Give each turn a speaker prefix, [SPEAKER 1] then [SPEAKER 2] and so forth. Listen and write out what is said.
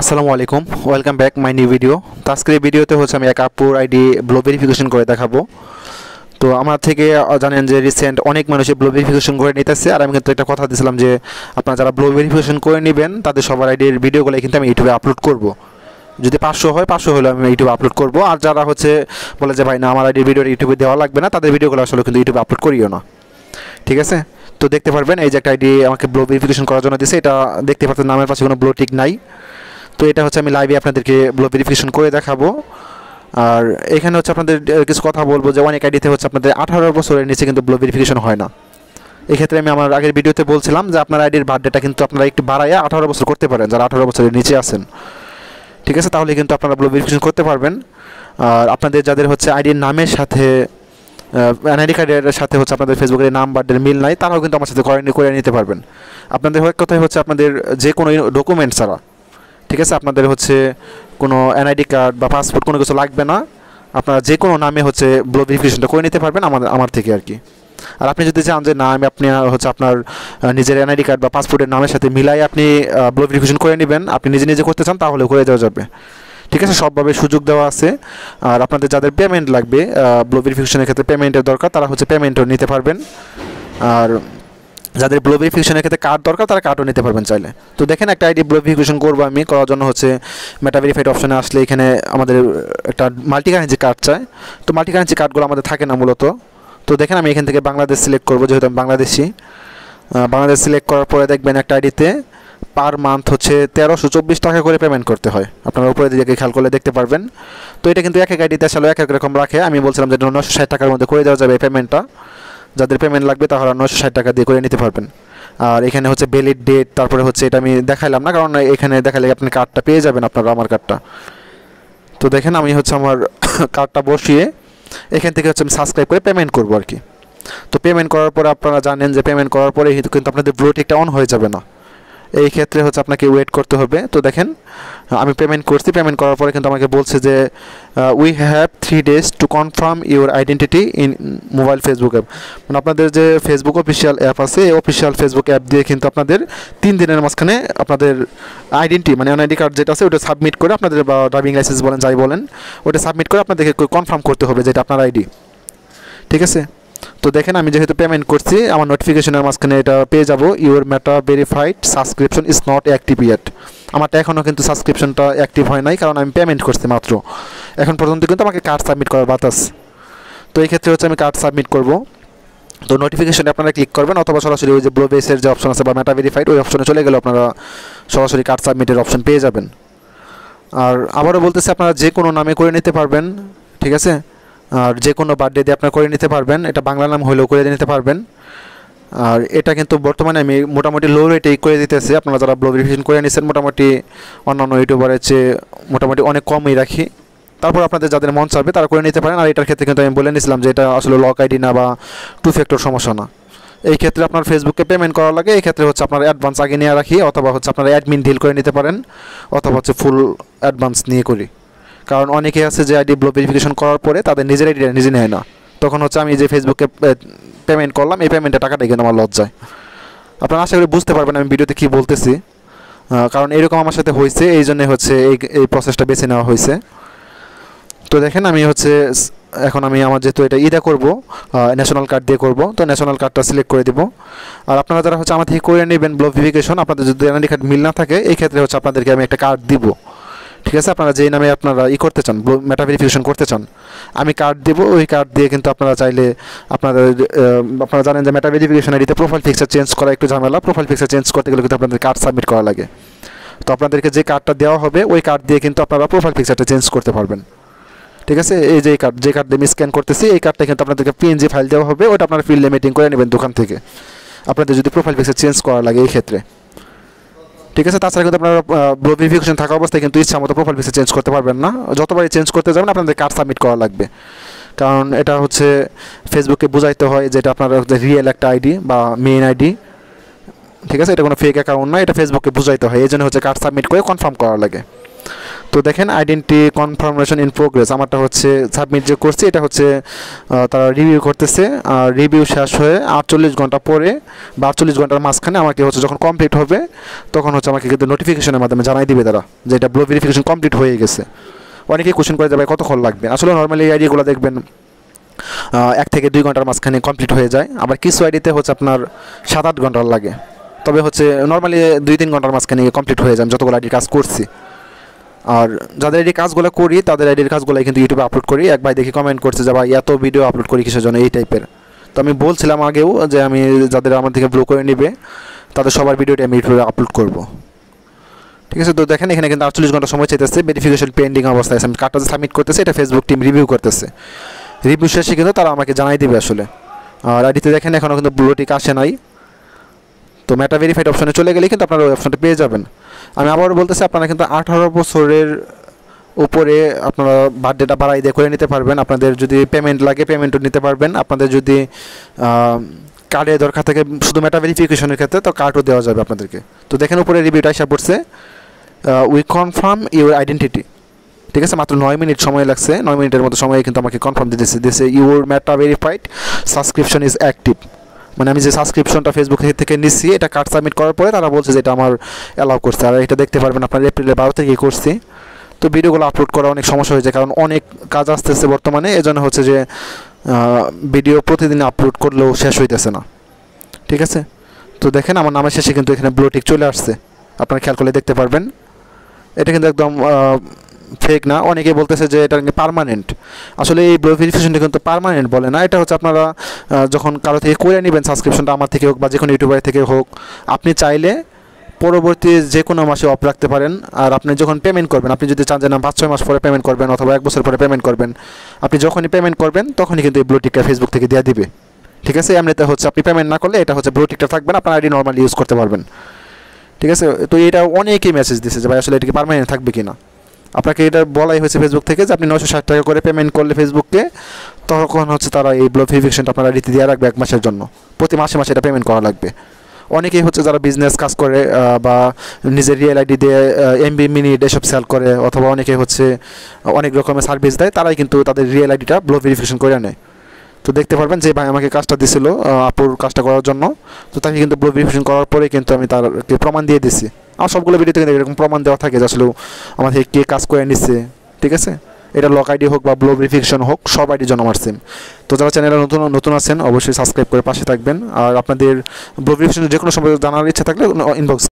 [SPEAKER 1] আসসালামু আলাইকুম, welcome back my new video. তো আজকের এই ভিডিওতে হচ্ছে আমি এক আপুর আইডি ব্লগ ভেরিফিকেশন করে দেখাবো। তো আমার থেকে জানেন যে রিসেন্ট অনেক মানুষই ব্লগ ভেরিফিকেশন করে নিতেছে, আর আমি কিন্তু একটা কথা দিয়েছিলাম যে আপনারা যারা ব্লগ ভেরিফিকেশন করে নেবেন তাদের সবার আইডির ভিডিওগুলো কিন্তু আমি ইউটিউবে আপলোড করব। যদি 500 হয় 500 হলে আমি ইউটিউবে আপলোড করব। আর যারা হচ্ছে বলে যে ভাই না আমার আইডির ভিডিও ইউটিউবে দেওয়া লাগবে না, তাদের ভিডিওগুলো আসলে কিন্তু ইউটিউবে আপলোড করিও না। ঠিক আছে, তো দেখতে পারবেন এই যে একটা আইডি আমাকে ব্লগ ভেরিফিকেশন করার জন্য দিয়েছে। এটা দেখতে পাচ্ছেন নামের পাশে কোনো ব্লু টিক নাই। তো এটা হচ্ছে আমি লাইভে আপনাদেরকে ব্লগ ভেরিফিকেশন করে দেখাবো। আর এখানে হচ্ছে আপনাদের কিছু কথা বলবো যে অনেক আইডিতে হচ্ছে আপনাদের 18 বছরের নিচে কিন্তু ব্লগ ভেরিফিকেশন হয় না। এক্ষেত্রে আমি আমার আগের ভিডিওতে বলছিলাম যে আপনার আইডির বার্থডেটা কিন্তু আপনারা একটু বাড়াইয়া 18 বছর করতে পারেন, যারা 18 বছরের নিচে আছেন। ঠিক আছে, তাহলে কিন্তু আপনারা ব্লগ ভেরিফিকেশন করতে পারবেন। আর আপনাদের যাদের হচ্ছে আইডির নামের সাথে এনআইডি কার্ডের সাথে হচ্ছে আপনাদের ফেসবুকের নাম বার্থডের মিল নাই, তারাও কিন্তু আমার সাথে করে নিতে পারবেন। আপনাদের কথাই হচ্ছে আপনাদের যে কোনো ডকুমেন্ট ছাড়া, ঠিক আছে, আপনাদের হচ্ছে কোনো এনআইডি কার্ড বা পাসপোর্ট কোনো কিছু লাগবে না। আপনারা যে কোনো নামে হচ্ছে ব্লগ ভেরিফিকেশনটা করে নিতে পারবেন আমার থেকে আর কি। আর আপনি যদি চান যে না আপনি হচ্ছে আপনার নিজের এনআইডি কার্ড বা পাসপোর্টের নামের সাথে মিলাই আপনি ব্লগ ভেরিফিকেশন করে নেবেন, আপনি নিজে নিজে করতে চান, তাহলে করে দেওয়া যাবে। ঠিক আছে, সবভাবে সুযোগ দেওয়া আছে। আর আপনাদের যাদের পেমেন্ট লাগবে ব্লগ ভেরিফিকেশনের ক্ষেত্রে পেমেন্টের দরকার, তারা হচ্ছে পেমেন্টও নিতে পারবেন। আর যাদের ব্লগ ভেরিফিকেশনের ক্ষেত্রে কার্ড দরকার তারা কার্ডও নিতে পারবেন চাইলে। তো দেখেন একটা আইডি ব্লগ ভেরিফিকেশন করবো আমি, করার জন্য হচ্ছে মেটা ভেরিফাইড অপশনে আসলে এখানে আমাদের একটা মাল্টি কারেন্সি কার্ড চায়। তো মাল্টি কারেন্সি কার্ডগুলো আমাদের থাকে না মূলত। তো দেখেন আমি এখান থেকে বাংলাদেশ সিলেক্ট করবো, যেহেতু আমি বাংলাদেশি। বাংলাদেশ সিলেক্ট করার পরে দেখবেন একটা আইডিতে পার মান্থ হচ্ছে 1324 টাকা করে পেমেন্ট করতে হয়। আপনারা উপরে দিকে খেয়াল করলে দেখতে পারবেন। তো এটা কিন্তু এক এক আইডিতে আসলে এক এক রকম রাখে। আমি বলছিলাম যে 960 টাকার মধ্যে করে দেওয়া যাবে এই পেমেন্টটা। যাদের পেমেন্ট লাগবে তাহলে 960 টাকা দিয়ে করে নিতে পারবেন। আর এখানে হচ্ছে ভ্যালিড ডেট, তারপরে হচ্ছে এটা আমি দেখাইলাম না, কারণ এখানে দেখালে আপনি কার্ডটা পেয়ে যাবেন, আপনারা আমার কার্ডটা। তো দেখেন আমি হচ্ছে আমার কার্ডটা বসিয়ে এখান থেকে হচ্ছে আমি সাবস্ক্রাইব করে পেমেন্ট করবো আর কি। তো পেমেন্ট করার পরে আপনারা জানেন যে পেমেন্ট করার পরে কিন্তু আপনাদের ব্লু টিকটা অন হয়ে যাবে না। এই ক্ষেত্রে হচ্ছে আপনাকে ওয়েট করতে হবে। তো দেখেন আমি পেমেন্ট করছি, পেমেন্ট করার পরে কিন্তু আমাকে বলছে যে we have 3 days to confirm your identity in mobile Facebook app. মানে আপনাদের যে ফেসবুক অফিসিয়াল অ্যাপ আছে, এই অফিসিয়াল ফেসবুক অ্যাপ দিয়ে কিন্তু আপনাদের 3 দিনের মাঝখানে আপনাদের আইডেন্টি মানে এনআইডি কার্ড যেটা আছে ওটা সাবমিট করে, আপনাদের বা ড্রাইভিং লাইসেন্স বলেন যাই বলেন, ওটা সাবমিট করে আপনাদেরকে কনফার্ম করতে হবে যে এটা আপনার আইডি। ঠিক আছে, তো দেখেন আমি যেহেতু পেমেন্ট করছি আমার নোটিফিকেশনের মাঝখানে এটা পেয়ে যাব, your meta verified subscription is not active yet. আমারটা এখনও কিন্তু সাবস্ক্রিপশনটা অ্যাক্টিভ হয় নাই, কারণ আমি পেমেন্ট করছি মাত্র। এখন পর্যন্ত কিন্তু আমাকে কার্ড সাবমিট করার বাতাস। তো এই ক্ষেত্রে হচ্ছে আমি কার্ড সাবমিট করব। তো নোটিফিকেশনে আপনারা ক্লিক করবেন, অথবা সরাসরি ওই যে ব্লু বেসের যে অপশন আছে বা মেটা ভেরিফাইড ওই অপশনে চলে গেলে আপনারা সরাসরি কার্ড সাবমিটের অপশন পেয়ে যাবেন। আর আবারও বলতেছে আপনারা যে কোনো নামে করে নিতে পারবেন। ঠিক আছে, আর যে কোনো বার্থডে দিয়ে আপনারা করে নিতে পারবেন, এটা বাংলা নাম হলেও করে নিতে পারবেন। আর এটা কিন্তু বর্তমানে আমি মোটামুটি লো রেটেই করে দিতেছি। আপনারা যারা ব্লগ ভেরিফিকেশন করে নিচ্ছেন মোটামুটি অন্যান্য ইউটিউবারের চেয়ে মোটামুটি অনেক কমই রাখি। তারপর আপনাদের যাদের মন চাবে তারা করে নিতে পারেন। আর এটার ক্ষেত্রে কিন্তু আমি বলে নিয়েছিলাম যে এটা আসলে লক আইডি না বা 2 ফ্যাক্টর সমস্যা না। এই ক্ষেত্রে আপনার ফেসবুকে পেমেন্ট করা লাগে, এই ক্ষেত্রে হচ্ছে আপনার অ্যাডভান্স আগে নিয়ে রাখি, অথবা হচ্ছে আপনারা অ্যাডমিন ডিল করে নিতে পারেন, অথবা হচ্ছে ফুল অ্যাডভান্স নিয়ে করি। কারণ অনেকে আছে যে আইডি ব্লগ ভেরিফিকেশন করার পরে তাদের নিজের আইডিটা নিজে নেয় না, তখন হচ্ছে আমি যে ফেসবুকে পেমেন্ট করলাম এই পেমেন্টের টাকাটা কিন্তু আমার লস যায়। আপনারা আশা করি বুঝতে পারবেন আমি ভিডিওতে কী বলতেছি, কারণ এরকম আমার সাথে হয়েছে, এই জন্যে হচ্ছে এই প্রসেসটা বেছে নেওয়া হয়েছে। তো দেখেন আমি হচ্ছে এখন আমি আমার যেহেতু এটা ইদা করবো ন্যাশনাল কার্ড দিয়ে করব, তো ন্যাশনাল কার্ডটা সিলেক্ট করে দেবো। আর আপনারা যারা হচ্ছে আমার থেকে করে নেবেন ব্লগ ভেরিফিকেশন, আপনাদের যদি এনআইডি কার্ড মিল না থাকে এই ক্ষেত্রে হচ্ছে আপনাদেরকে আমি একটা কার্ড দিব। ঠিক আছে, আপনারা যেই নামে আপনারা করতে চান মেটা ভেরিফিকেশন করতে চান আমি কার্ড দেবো। ওই কার্ড দিয়ে কিন্তু আপনারা চাইলে আপনারা জানেন যে মেটা ভেরিফিকেশন আইডিতে প্রোফাইল পিকচার চেঞ্জ করা একটু ঝামেলা। প্রোফাইল পিকচার চেঞ্জ করতে গেলে কিন্তু আপনাদের কার্ড সাবমিট করা লাগে। তো আপনাদেরকে যে কার্ডটা দেওয়া হবে ওই কার্ড দিয়ে কিন্তু আপনারা প্রোফাইল পিকচারটা চেঞ্জ করতে পারবেন। ঠিক আছে, এই যে কার্ড যে কার্ড দিয়ে আমি স্ক্যান করতেছি এই কার্ডটা কিন্তু আপনাদেরকে পিএনজি ফাইল দেওয়া হবে, ওটা আপনারা ফিল্ড লিমিটিং করে নেবেন দোকান থেকে, আপনাদের যদি প্রোফাইল পিকচার চেঞ্জ করা লাগে এই ক্ষেত্রে। ঠিক আছে, তাছাড়া কিন্তু আপনারা ব্লগ ভেরিফিকেশন থাকা অবস্থায় কিন্তু ইচ্ছা মতো প্রোফাইল পিকচার চেঞ্জ করতে পারবেন না। যতবারই চেঞ্জ করতে যাবেন আপনাদের কার্ড সাবমিট করা লাগবে, কারণ এটা হচ্ছে ফেসবুকে বোঝাইতে হয় যে এটা আপনার রিয়েল একটা আইডি বা মেইন আইডি। ঠিক আছে, এটা কোনো ফেক অ্যাকাউন্ট না, এটা ফেসবুকে বোঝাইতে হয়, এই জন্য হচ্ছে কার্ড সাবমিট করে কনফার্ম করা লাগে। তো দেখেন আইডেন্টি কনফার্মেশন ইন প্রোগ্রেস, আমারটা হচ্ছে সাবমিট যে করছি এটা হচ্ছে তারা রিভিউ করতেছে। আর রিভিউ শেষ হয়ে 48 ঘন্টা পরে বা 48 ঘন্টার মাঝখানে আমাকে হচ্ছে যখন কমপ্লিট হবে তখন হচ্ছে আমাকে কিন্তু নোটিফিকেশনের মাধ্যমে জানাই দিবে তারা যে এটা ব্লো ভেরিফিকেশন কমপ্লিট হয়ে গেছে। অনেকেই কোশ্চেন করে যাবে কতক্ষণ লাগবে, আসলে নর্মালি এই আইডিগুলো দেখবেন 1 থেকে 2 ঘন্টার মাঝখানে কমপ্লিট হয়ে যায়, আবার কিছু আইডিতে হচ্ছে আপনার 7-8 ঘন্টা লাগে, তবে হচ্ছে নর্মালি 2-3 ঘন্টার মাঝখানে কমপ্লিট হয়ে যায় যতগুলো আইডির কাজ করছি। আর যাদের আইডির কাজগুলো করি তাদের আইডির কাজগুলো কিন্তু ইউটিউবে আপলোড করি। এক ভাই দেখি কমেন্ট করছে যে ভাই এত ভিডিও আপলোড করি কিসের জন্য এই টাইপের। তো আমি বলছিলাম আগেও যে আমি যাদের আমার থেকে ব্লো করে নেবে তাদের সবার ভিডিওটি আমি ইউটিউবে আপলোড করব, ঠিক আছে। তো দেখেন এখানে কিন্তু 48 ঘন্টা সময় চাইতেছে, ভেরিফিকেশন পেন্ডিং অবস্থায় আছে, আমি কার্ডটা সাবমিট করতেছে, এটা ফেসবুক টিম রিভিউ করতেছে। রিভিউ শেষে কিন্তু তারা আমাকে জানাই দিবে আসলে। আর আইডিতে দেখেন এখনও কিন্তু ব্লো টিক আসে নাই। তো মেটা ভেরিফাইড অপশনে চলে গেলে কিন্তু আপনারা ওই অপশনটা পেয়ে যাবেন। আমি আবারও বলতেছি আপনারা কিন্তু 18 বছরের উপরে আপনারা বার্থডেটা বাড়াই দিয়ে করে নিতে পারবেন। আপনাদের যদি পেমেন্ট লাগে পেমেন্টও নিতে পারবেন। আপনাদের যদি কার্ডের দরকার থাকে শুধু মেটা ভেরিফিকেশনের ক্ষেত্রে তো কার্ডও দেওয়া যাবে আপনাদেরকে। তো দেখেন উপরে রিভিউটা এসে পড়ছে, উই কনফার্ম ইউর আইডেন্টিটি, ঠিক আছে। মাত্র 9 মিনিট সময় লাগছে, 9 মিনিটের মতো সময় কিন্তু আমাকে কনফার্ম দিতেছে your meta verified subscription is active. মানে আমি যে সাবস্ক্রিপশনটা ফেসবুক থেকে নিচ্ছি এটা কার্ড সাবমিট করার পরে তারা বলছে যে এটা আমার অ্যালাউ করছে। আর এটা দেখতে পারবেন আপনার এপ্রিলের 12 থেকে করছি। তো ভিডিওগুলো আপলোড করা অনেক সমস্যা হয়েছে কারণ অনেক কাজ আসতেছে বর্তমানে, এজন্য হচ্ছে যে ভিডিও প্রতিদিন আপলোড করলেও শেষ হইতেছে না, ঠিক আছে। তো দেখেন আমার নামের শেষে কিন্তু এখানে ব্লো টিক চলে আসছে, আপনারা খেয়াল করলে দেখতে পারবেন। এটা কিন্তু একদম ফেক না। অনেকে বলতেছে যে এটা পার্মানেন্ট, আসলে এই ব্লো ভেরিফিকেশনটা কিন্তু পার্মানেন্ট বলে না। এটা হচ্ছে আপনারা যখন কারো থেকে করে নেবেন সাবস্ক্রিপশনটা, আমার থেকে হোক বা যে কোনো ইউটিউবার থেকে হোক, আপনি চাইলে পরবর্তী যে কোনো মাসে অফ রাখতে পারেন। আর আপনি যখন পেমেন্ট করবেন, আপনি যদি চান যে না 5-6 মাস পরে পেমেন্ট করবেন অথবা 1 বছর পরে পেমেন্ট করবেন, আপনি যখনই পেমেন্ট করবেন তখনই কিন্তু এই ব্লো টিকটা ফেসবুক থেকে দেওয়া দিবে, ঠিক আছে। এমনিতে হচ্ছে আপনি পেমেন্ট না করলে এটা হচ্ছে ব্লো টিকটা থাকবেন, আপনার আইডি নর্মালি ইউজ করতে পারবেন, ঠিক আছে। তো এটা অনেকেই মেসেজ দিচ্ছে যে ভাই আসলে এটা কি পার্মানেন্ট থাকবে কি না। আপনাকে এটা বলাই হয়েছে ফেসবুক থেকে যে আপনি 960 টাকা করে পেমেন্ট করলে ফেসবুককে তখন হচ্ছে তারা এই ব্লো ভেরিফিকেশনটা আপনারা রীতি দিয়ে রাখবে 1 মাসের জন্য, প্রতি মাসে মাসে এটা পেমেন্ট করা লাগবে। অনেকেই হচ্ছে যারা বিজনেস কাজ করে বা নিজের রিয়েল আইডি দিয়ে এমবি মিনিট এসব সেল করে অথবা অনেকে হচ্ছে অনেক রকমের সার্ভিস দেয়, তারাই কিন্তু তাদের রিয়েল আইডিটা ব্লো ভেরিফিকেশন করে নেয়। তো দেখতে পারবেন যে ভাই আমাকে কাজটা দিছিল আপুর কাজটা করার জন্য, তো তাকে কিন্তু ব্লো ভেরিফিকেশন করার পরে কিন্তু আমি তারকে প্রমাণ দিয়ে দিছি। আমার সবগুলো ভিডিওতে কিন্তু এরকম প্রমাণ দেওয়া থাকে যে আসলে আমার থেকে কে কাজ করে নিচ্ছে, ঠিক আছে। এটা লক আইডি হোক বা ব্লো ভেরিফিকেশন হোক সব আইডির জন্য আমার সিম। তো যারা চ্যানেলে নতুন আছেন অবশ্যই সাবস্ক্রাইব করে পাশে থাকবেন। আর আপনাদের ব্লো ভেরিফিকেশন যে কোনো সময় জানার ইচ্ছা থাকলে ইনবক্স